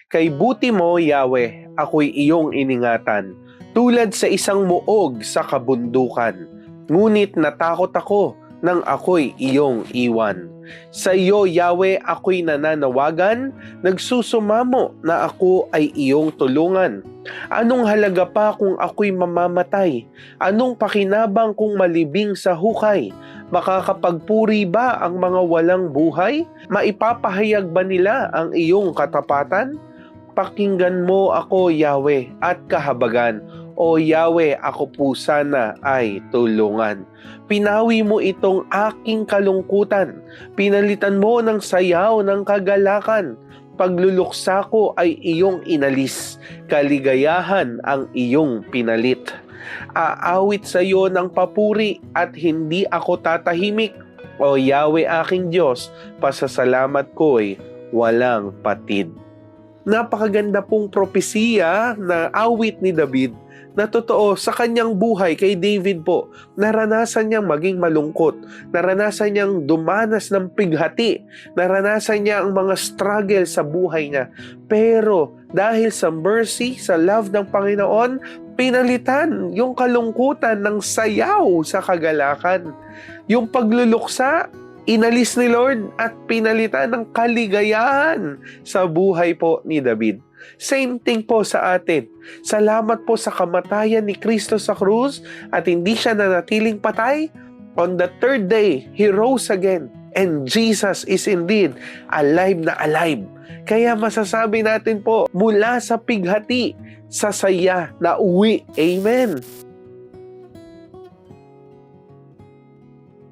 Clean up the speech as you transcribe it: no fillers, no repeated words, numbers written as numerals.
Kay buti mo, Yahweh, ako'y iyong iningatan, tulad sa isang muog sa kabundukan. Ngunit natakot ako nang ako'y iyong iwan. Sa iyo, Yahweh, ako'y nananawagan, nagsusumamo na ako ay iyong tulungan. Anong halaga pa kung ako'y mamamatay? Anong pakinabang kung malibing sa hukay? Makakapagpuri ba ang mga walang buhay? Maipapahayag ba nila ang iyong katapatan? Pakinggan mo ako, Yahweh, at kahabagan. O Yahweh, ako po sana ay tulungan. Pinawi mo itong aking kalungkutan. Pinalitan mo ng sayaw ng kagalakan. Pagluluksa ko ay iyong inalis. Kaligayahan ang iyong pinalit. Aawit sa iyo ng papuri at hindi ako tatahimik. O Yahweh aking Diyos, pasasalamat ko'y walang patid. Napakaganda pong propesiya na awit ni David na totoo sa kanyang buhay kay David po. Naranasan niyang maging malungkot, naranasan niyang dumanas ng pighati, naranasan niya ang mga struggle sa buhay niya. Pero dahil sa mercy, sa love ng Panginoon, pinalitan yung kalungkutan ng sayaw sa kagalakan. Yung pagluluksa, inalis ni Lord at pinalitan ng kaligayahan sa buhay po ni David. Same thing po sa atin. Salamat po sa kamatayan ni Kristo sa krus at hindi siya nanatiling patay. On the third day, He rose again. And Jesus is indeed alive na alive. Kaya masasabi natin po, mula sa pighati, sa saya na uwi. Amen.